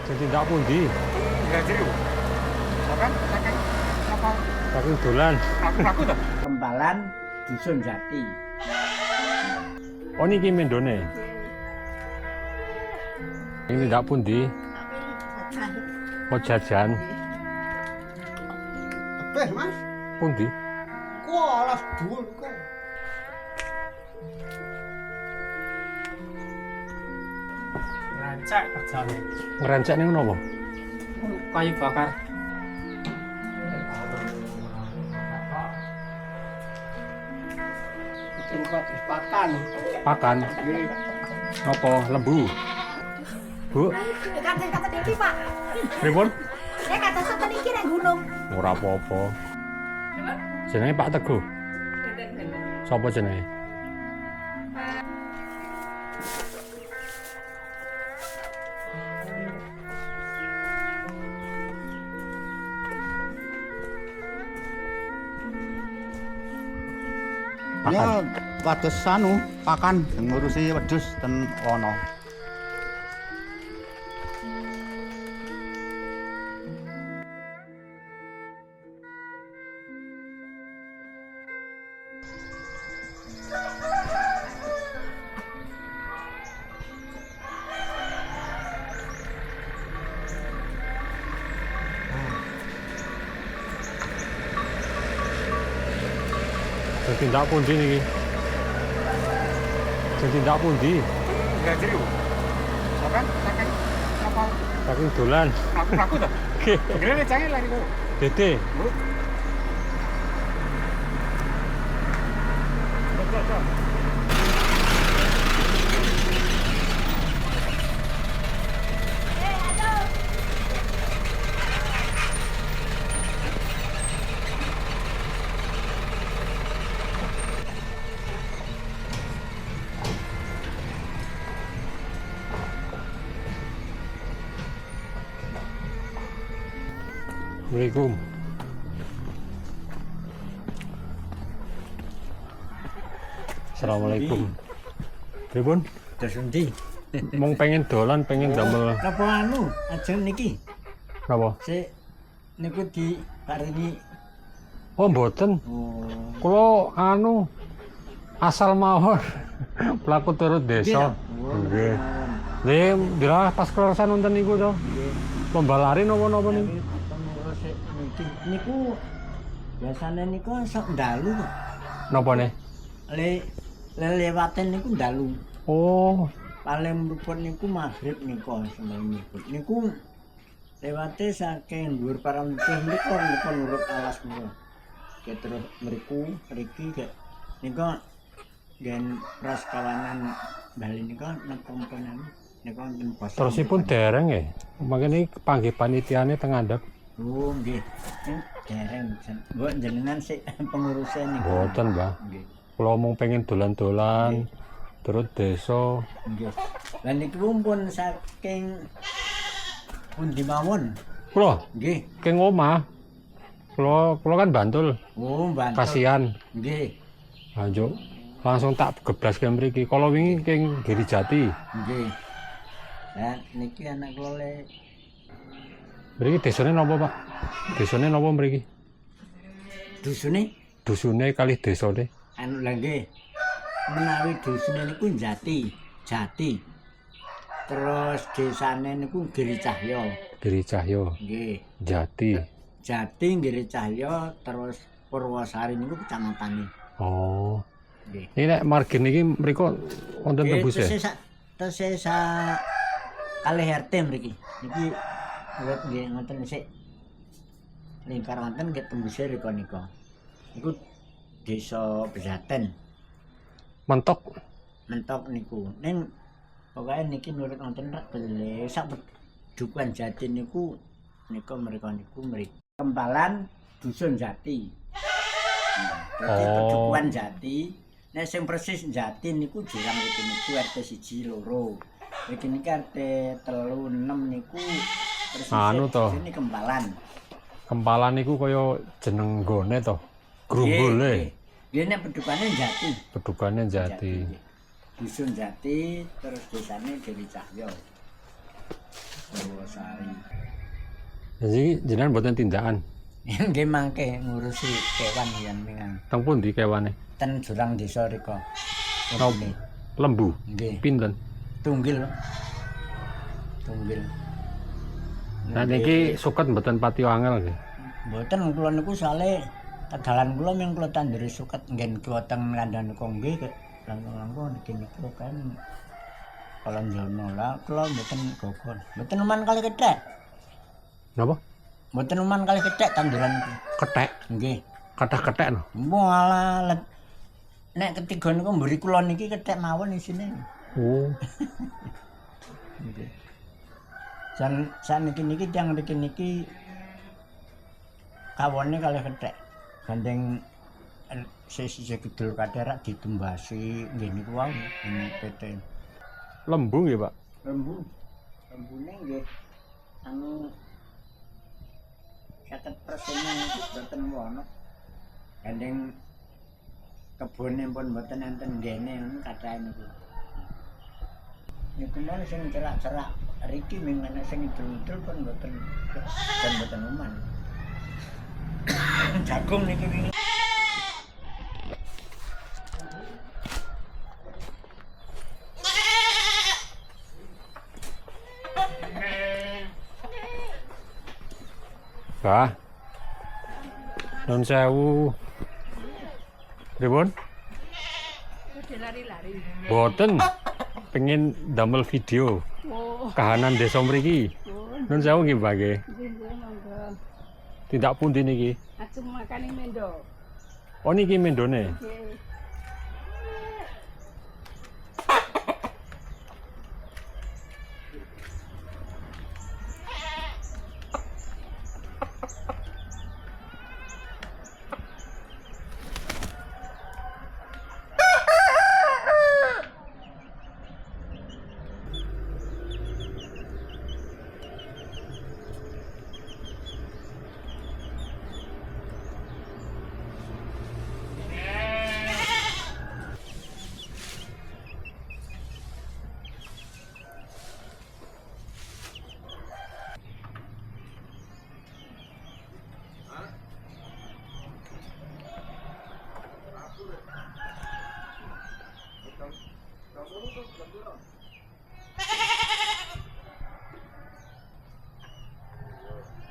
Jadi ndak pundi? Enggak serius. Kan saking apa? Saking dolan. Aku tuh. Kembalan Dusun Jati. Oh niki mendone. Ini ndak pundi? Oh jajan. Beh, Mas. Pundi? Kualas dhuwur kok. Rancak kerjane. Ngerancak ning napa? Kayu bakar. Tempat pakan. Pakan. Apa lembu? Bu, Kata iki, Pak. pripun? Nek kata sampeyan iki nang gunung. Ora apa-apa. Jenenge Pak Teguh. Sapa jenenge? Ya, wates anu, pakan ngurusi wedhus ten ono. Jadi ndak pundi niki? Jadi ndak pundi? Enggak serius. Kan saking apa? Saking dolan. Aku tuh. Gede cangil lagi kok. Dede. Assalamualaikum. Assalamualaikum. Pripun? Dusun ndi? Mong pengen dolan, pengen damel Napa anu ajeng niki? napa? Sik niku di paringi. Oh, mboten. Oh. Kula anu asal mawon pelaku turut desa. Nggih. Nggih, dirah pas kelarasan nonton niku to. Lomba lari napa-napa niku. Pengurus niki niku biasane niku sok ndalu kok. Napa ne? Lewaten niku ndalu. Oh, Paling mruput niku maghrib niku semene niku. Niku lewate saking dhuwur parampuh niku nurut alas niku. Terus mriki gek niku gen pras kawanan Bali niku nang komponen niku wonten bos. terusipun dereng nggih. Mangkene panggih panitiane teng ngandhap. Oh nggih. Dereng mbok jenengan sik pengurusnya niku. Mboten, Mbah. Nggih. Kula mung pengen dolan-dolan turut desa. Nggih. Lah niku pun saking pundi mawon? Kula Nggih. keng omah. Kula kan Bantul. Oh, Bantul. Kasihan. Nggih. Lanjut langsung tak geblas ke mriki. Kalau wingi keng Girijati. Nggih. Lah niki anak kula le Mriki desane napa, Pak? Desane napa mriki? dusune Dusune kalih desane. anu lha nggih. Menawi dusune niku Jati. Terus desane niku Giri Cahya. Giri Cahya, Nggih. Jati. Jati Giri Cahya terus Purwosari niku kecamatane. Oh. Nggih. Ini nek margin iki mriko wonten tembus ya? Tesih sa kalih RT mriki. Niki urip nggih ngoten sik. Lingkar wonten nggih tembuse rika nika. Niku Desa Bejaten. Mentok. Mentok niku. Ning pokoke niki nurut wonten rak bele sak Dukuhan Jati niku mereka niku mriki. Kempalan Dusun Jati. Jadi Dukuhan Jati. Nek sing persis Jati niku jurang iki niku RT 1 2. Iki niki RT 3 6 niku persis. Anu to. Ini Kempalan. Kempalan niku kaya jeneng nggone to. Grumbule. Nggih nek pedukane Jati. Pedukane Jati. Dusun Jati terus desane Dewi Cahya. Purwosari. Jadi jenengan mboten tindakan. Nggih mangke ngurusi kewan yen mingang. Teng pundi kewane? Ten jurang desa rika. Napa? Lembu. Nggih. Pinten? Tunggil. Tunggil. Nah niki suket mboten pati angel nggih. Mboten kula niku sale tegalan kula ming kula tanduri suket nggen kula teng kandhane kok nggih langkung-langkung niki niku kan kala njono lah kula mboten gogon. Mboten uman kali kethek. Napa? Mboten uman kali kethek tanduran niku. Kethek. Nggih. Kathah-kethek no. Walah nek ketiga niku mburi kula niki kethek mawon isine. Oh. Nggih. Jan niki tiyang niki kawone kalih kethek. Gandeng sisi kidul katherak ditembasi nggih niku wae ini PT. Lembu nggih, Pak. Lembu. Lembune nggih anu 50% niku boten wono. Gandeng kebune pun boten enten nggene kathahe niku. Niku mau sing cerak-cerak riki ming ana sing idul-idul pun boten dan boten uman. Jagung niki wingi. Bah. Nun sewu. Pripun? Lari-lari. Boten. Pengen damel video Oh, kahanan desa mriki. Nun sewu nggih, Pak nggih. nggih monggo. Tindak pundi niki? Ajeng makane mendo. Oh niki mendone. Nggih.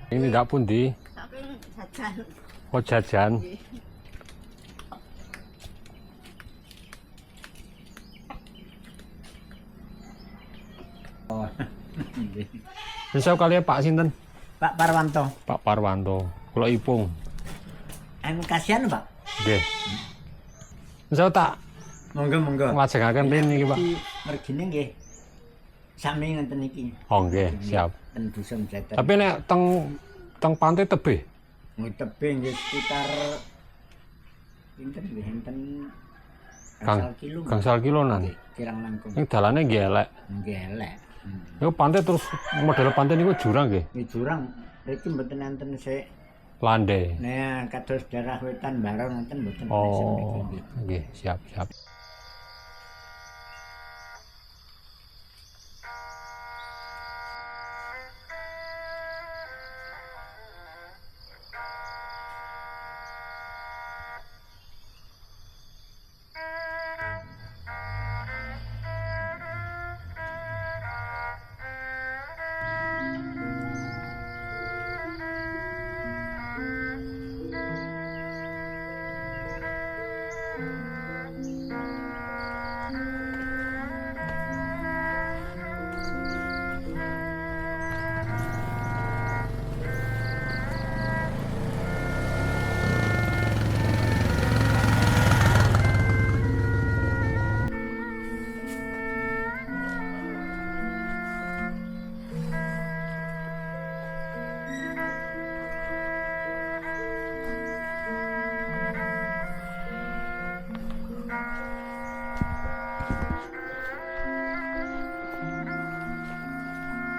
Ini tindak pundi? Saking jajan. Oh jajan. Oh. Nggih. Nun sewu kalian Pak sinten? Pak Parwanto. Pak Parwanto. Kula Ipung. Anu kasihan, Pak. Nggih. Nun sewu tak Monggo. nglajengaken rin niki, Pak. Mergine nggih. Sami ngenten iki. Oh nggih, siap. Ten dusun Jatan. Tapi nek teng pantai tebih. Tebing nggih sekitar pinten nggih enten Kang, gangsal kilo. gangsal kilonan. Nggih, kirang langkung. Ini dalane nggih elek. Nggih elek. Niku pantai terus model pantai niku jurang nggih. Ini jurang iki mboten enten sik. Landai. Nah, kados daerah wetan bareng enten mboten Oh, nggih, siap.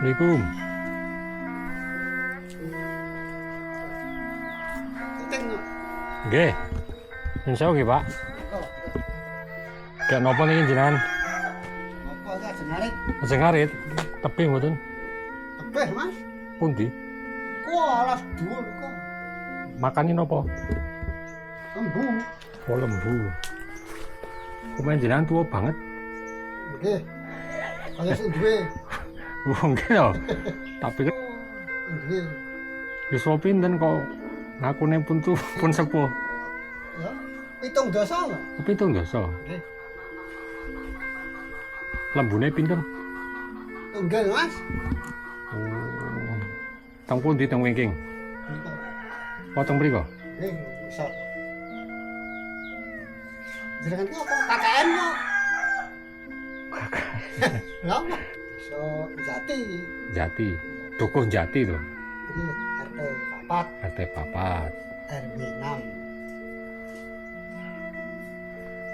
Assalamualaikum. Nggih. Nun sewu nggih, Pak. Kayak napa niki jenengan? Apa enggak jenarit? Ajeng ngarit, tebih mboten? kabeh, Mas. Pundi? Kok alas dhuwur kok. Makane napa? Lembu. Oh, lembu. Kumaha jenengan tua banget. Nggih. Kaya sing duwe. Wong nggih ya. Tapi Nggih. wis pinten kok ngakune pun sepuh. Ya. 7 dosa lho. Pitung dosa. Nggih. Lembune pinten? Tunggal, Mas. Oh. Teng pundi teng wingking? Niku. Oh, teng mriko. Nggih, iso. Jenengan ki apa? KKN kok. Lha apa? Iso Jati. Jati. Dukuh Jati to. Iki RT 4, RT papat. RW 6.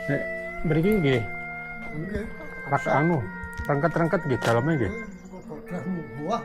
Nek mriki nggih Nggih. rak anu, rengket-rengket nggih daleme nggih. Kok buah.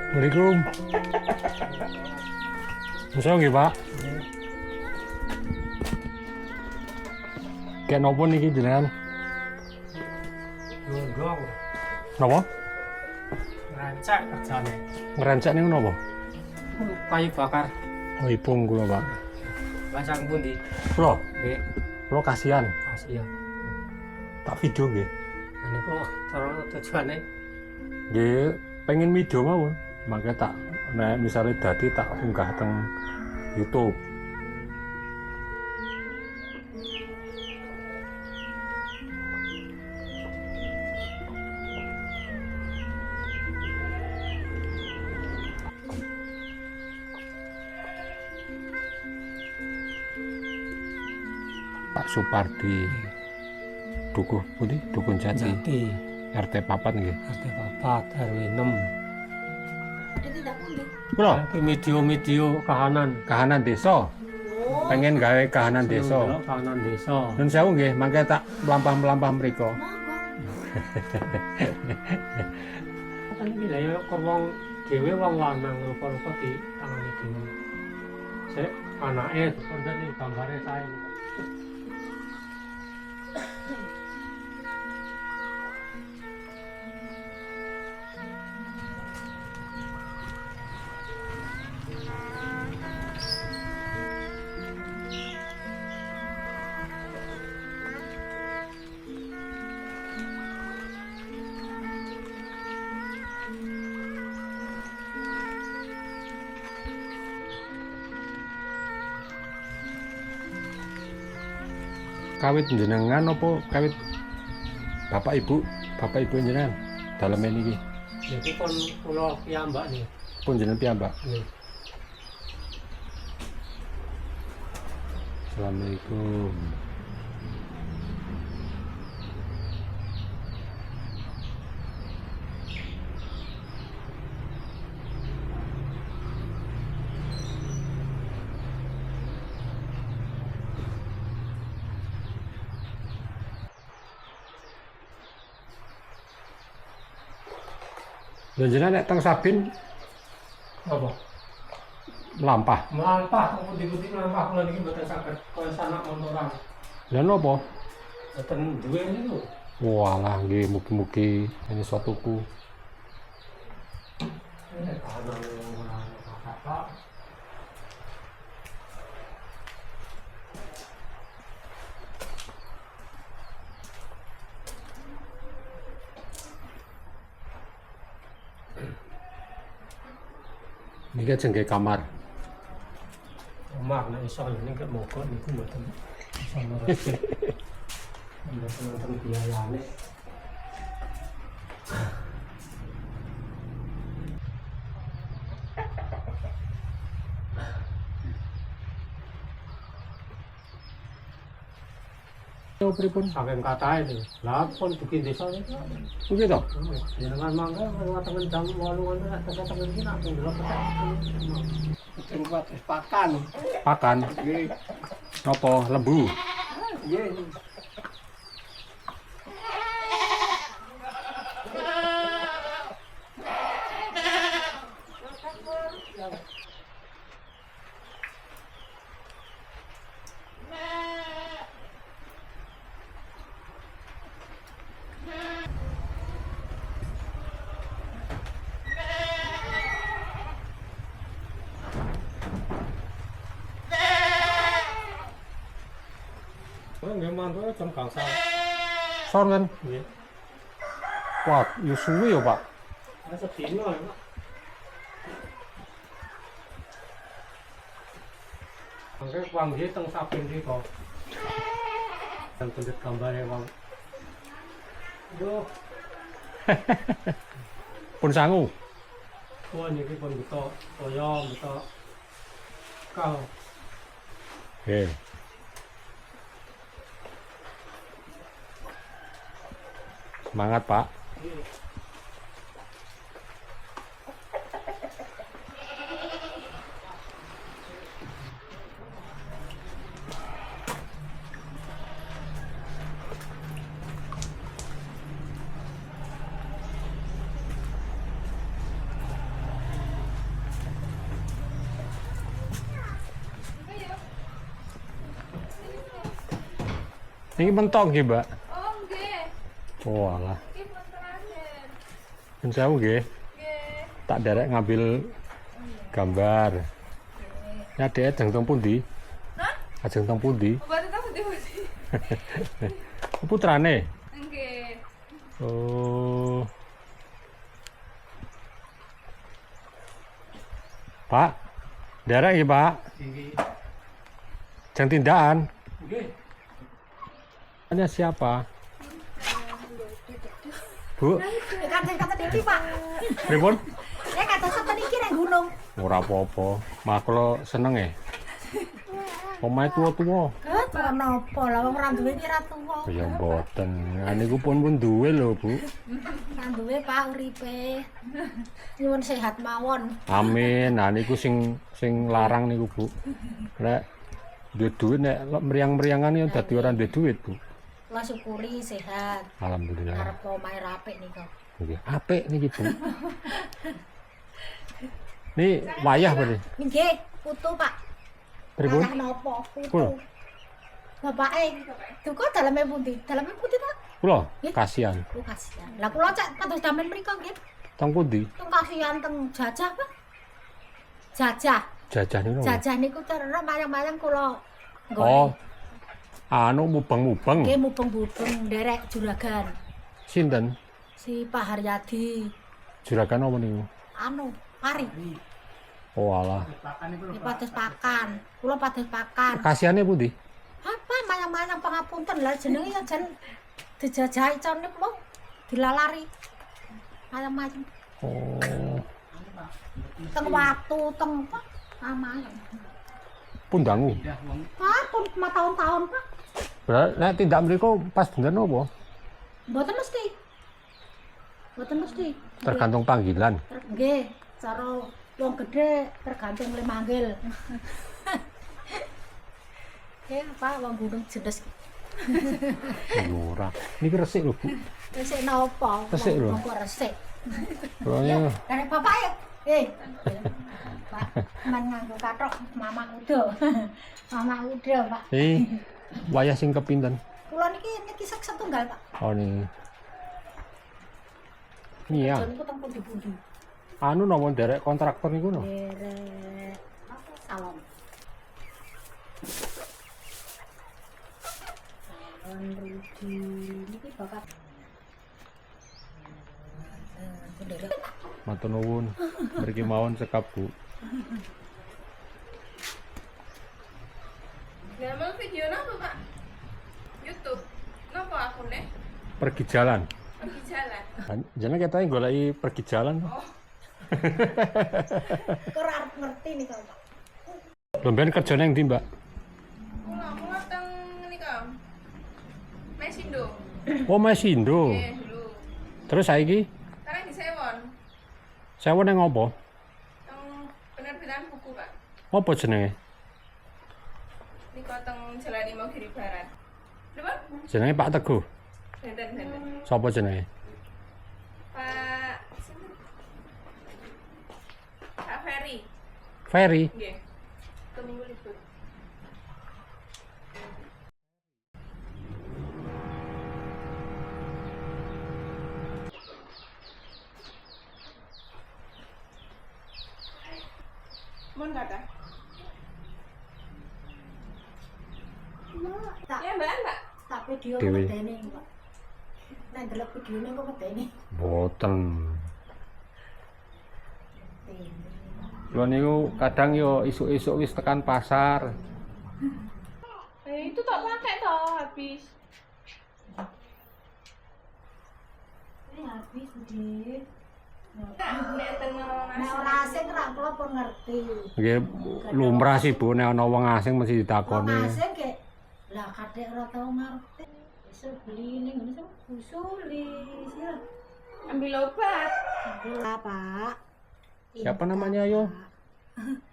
Assalamualaikum. Bisa nggih, Pak? Kayak nopo niki jenengan? Nundong, Napa? rancak kerjane. Ngerencek niku napa? Kayu bakar. Oh, ipung kula, Pak. Pasang pundi? Kula, Nggih, kula kasihan. kasih ya. Tak video nggih. Ini kok terus tujuannya Nggih, pengen video mawon. Mangke tak nek misale dadi tak unggah teng YouTube. Pak Supardi Dukuh pundi? Dukun Jati. Jati, RT 4 nggih. RT 4, RW 6. Kula Video-video kahanan desa. Pengen gawe kahanan desa. kahanan desa. Nun sewu nggih, mangke tak mlampah-mlampah mriku. Kan iki lha ya kok wong dhewe wong lanang rupa-rupa di tangane dhewe. Sik anake konten iki gambare sae. Kawit jenengan apa kawit bapak ibu jenengan daleme niki Niki pun kula piyambak nih. pun jenengan piyambak. Nggih. Assalamualaikum. Lha jenengan nek teng Sabin Apa? mlampah. Melampah, pundi-pundi melampah kula niki mboten saged kaya sanak montoran. Lha napa? Mboten duwe niku. Walah, nggih mugi-mugi ini suatuku. Ini jengke kamar. Omah nek iso ini gak mogok niku mboten iso ngerti. Mboten wonten biayane. Yo pripun? Saking katahe lho. Lah pun bikin desa niku. Kuwi to? Jenengan mangga watengen jam 8 ngono nek tekan iki nak ndelok Sing kuat wis pakan. Pakan. Nggih. Apa? Lembu. Nggih. Oh, nggih mantu jam gangsal. Son kan? Nggih. Wah, yo suwi yo, Pak. Lah sedina ya, Pak. Mangke wangge teng saben riko. Dan pendet gambare wong. Yo, Pun sangu. wah niki pun buta toya, buta kal. Oke. Semangat, Pak. Ini mentok nggih, Mbak. Oh, nggih. Oh, alah. Iki pun terakhir. Pun sewu nggih. Nggih. Tak derek ngambil gambar. Ya dhek ajeng teng pundi? Hah? Ajeng teng pundi? Obat itu putih-putih. Putrane. Nggih. Oh. Pak. Derek ya, Pak. Nggih. Jeng tindakan. Nggih. Hanya siapa? Bu, Kata Dewi Pak, pripun? ya kata sapa niki nang gunung. Ora apa-apa. Mak kula seneng e. Omahe tuwa-tuwa. Ora napa lah wong ora duwe iki ra tuwa. Ya mboten. Nah niku pun duwe lho, Bu. Ra duwe Pak uripe. Nyuwun sehat mawon. Amin. Nah niku sing larang niku, Bu. Nek duwe duit nek meriang-meriangan ya dadi ora duwe duit, Bu. Kula syukuri sehat. Alhamdulillah. Arep omahe rapik niku. Nggih, apik niki, Bu. Ini wayah berarti. Nggih, putu Pak. Pripun? Kathah napa? Kula. Putu. Bapake duka daleme pundi? Daleme pundi Pak? Kula Nggih. kasihan. Ku kasihan. Lah kula cek kados damen mriku nggih. Teng pundi? Teng kasihan teng jajah Pak. Jajah. Jajah niku. Jajah niku terus mayang-mayang kula Oh. Anu mubeng-mubeng. nggih mubeng-mubeng nderek juragan. Sinten? Si Pak Haryadi Juragan apa niku? anu pari Oh alah. iki pados pakan. Kula pados pakan. Kasihane pundi? Apa mayang-mayang pangapunten lah jenenge ya jan dijajahi cane mau dilalari. Mayang-mayang Oh. teng watu teng apa? Mayang. Pun dangu. Pak pun 5 tahun-tahun Pak. Berarti nek tindak mriku pas bener napa? Mboten mesti. Mboten mesti. Tergantung panggilan. Nggih, cara wong gedhe tergantung le manggil. Ya, Pak, wong gunung jedes. Lho ora. Niki resik lho, Bu. Resik napa? Resik lho. Kok resik. Soalnya Dari bapak ya. Pak, man nganggo kathok mama udo. Mama udo, Pak. wayah sing kepinten? Kula niki sak setunggal, Pak. Oh nih. Iya. Jan ku teng pundi-pundi. Anu napa derek kontraktor niku no? Derek apa salon. Salon Rudi niki bakat. Derek. Matur nuwun. Mriki mawon sekap, Bu. Gambar video napa, Pak? YouTube. Napa akunnya? Pergi jalan. Pergi jalan. Jenenge katanya goleki pergi jalan. Oh, Ora arep ngerti nih Pak. Lomben kerjane yang ndi, Mbak? mula teng nika. Mesindo. Oh, Mesindo. Nggih, dulu. Terus saiki Sekarang di Sewon. sewu nang opo? Teng penerbitan buku, Pak. Apa jenenge? Nika teng Jalan Imogiri Barat. Napa? Jenenge Pak Teguh. Benten. Sapa jenenge? Pak sinten? Pak Ferry. Ferry. Nggih. Minggu libur. Mon kata. Tak Ya, Mbak. tak video Dewi. medeni, Pak. Nek ndelok videone kok medeni. Boten. Lho niku kadang yo isuk-isuk wis tekan pasar. Itu tak pakai toh habis. Ini habis, Budi. Nek tenang Nek ora asing ra kula pun ngerti. Nggih lumrah sih Bu nek ana wong asing mesti Wong ditakoni. asing ge lah kadek ora tau ngerti. Iso beli ning ngene sama usuli. Sila. ambil obat. Bola, Pak. Siapa namanya, yo?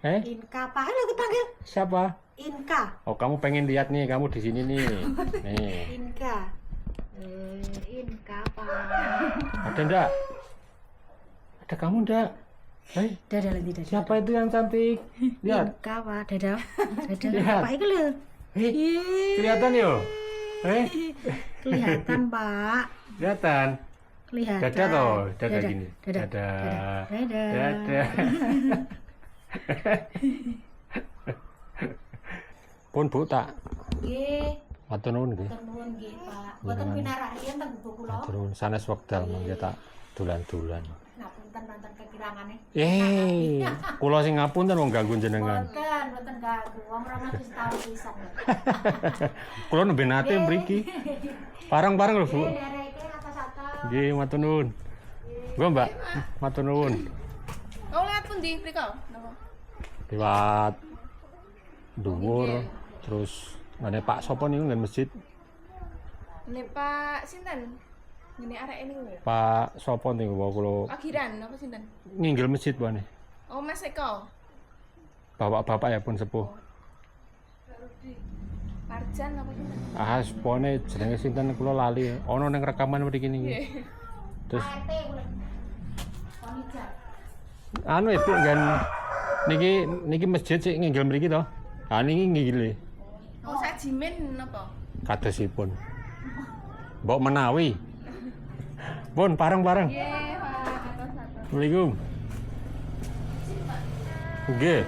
Eh? Inka, Pak. Ayo dipanggil Siapa? Inka. Oh, kamu pengen lihat nih, kamu di sini nih. Nih. Inka. Inka, Pak. Ada ndak? Ada kamu ndak? Eh, Dadah lagi dadah. siapa itu yang cantik? Lihat. Inka, Pak. Dadah. Dadah. Lihat. Pak iki lho. Eh, Ih, kelihatan yo. Eh, kelihatan, Pak. kelihatan. Kelihatan. Dadah toh, dadah gini. Dadah. Dadah. Dadah. Dadah. Pun Bu tak Nggih, matur nuwun nggih. matur nuwun nggih, Pak. Mboten pinarak riyen teng buku kula. Matur nuwun sanes wekdal mangke tak dolan-dolan. Ngapunten wonten kekirangane. Kula sing ngapunten wong ganggu jenengan. Mboten ganggu. Wong rono wis tau pisan. Kula nembe nate mriki. Parang-parang lho, Bu. Dereke atas-atas. Nggih, matur nuwun. Nggih, Mbak. Matur nuwun. Oh, lihat pundi mriko? Napa? Liwat dhuwur terus ngene Pak sapa niku nggen masjid? Ini Pak sinten? Ngene arek niku ya. Pak sapa niku wae kula Agiran apa sinten? nginggil masjid bane. Oh, Mas Eko. Bapak-bapak ya pun sepuh. Arjan apa sinten? Ah, sepone jenenge sinten kula lali. Ana ning rekaman mriki niki. Terus Ate kula. Ponijar. anu Ibu nggen niki masjid sik nginggil mriki to. Ah niki nginggile Oh, sajimin napa? kadosipun. Mbok menawi. Pun bareng-bareng. Nggih, Pak. Atas-atas. Assalamualaikum. Nggih.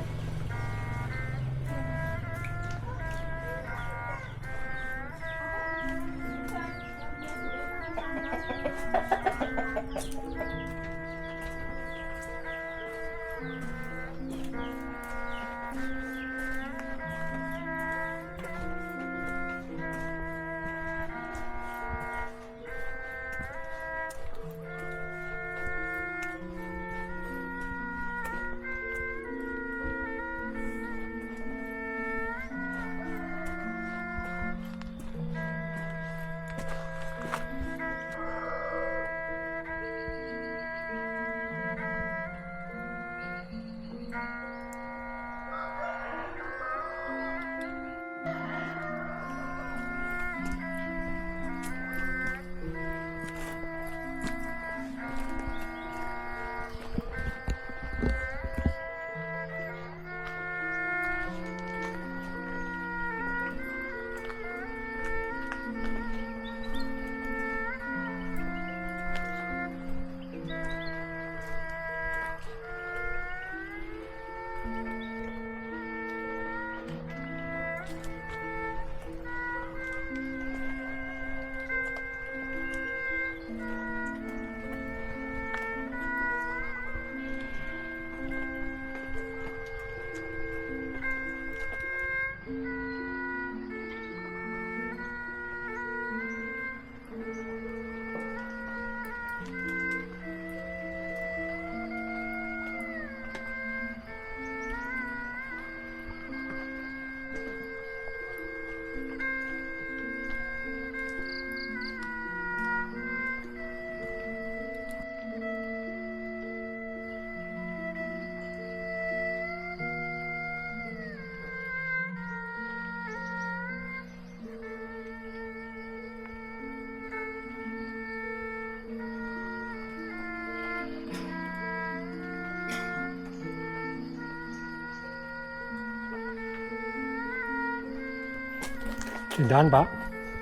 Pindahan, Pak.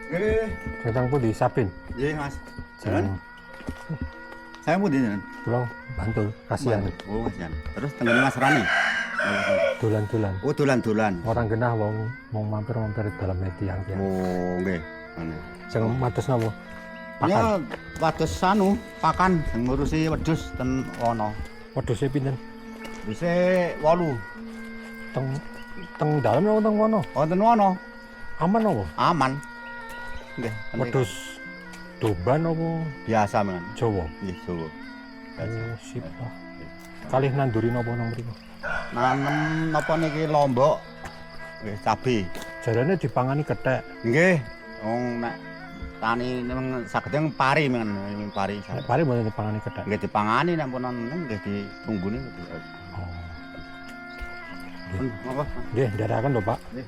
Nggih. Datang putih Sapin. Nggih, Mas. Jangan. Saya mau di sini. Pulang Bantul, kasihan. Oh, kasihan. Terus tenggene Mas Rani. Dolan-dolan. Oh, dolan-dolan. Orang genah wong mau mampir-mampir dalam tiang ya. Oh, nggih. Sing matus napa? Ya, Pakan. wates anu, pakan sing ngurusi wedhus ten ono. Wedhuse pinten? Bisa 8. Teng dalem napa teng kono? Wonten ono. Aman napa? Aman. Nggih. Wedhus Doban apa biasa men. Jawa? Nggih, Jawa. Oh, sip. Pak. Kalih nanduri napa nang mriku? Nanem napa niki lombok. Nggih, cabe. Jarane dipangani kethek. Nggih. Wong nek tani memang saged pari men, pari. Nek pare mboten dipangani kethek. Nggih dipangani nek pun nggih ditungguni. Oh. Apa? Nggih, ndarakan lho, Pak. Nggih.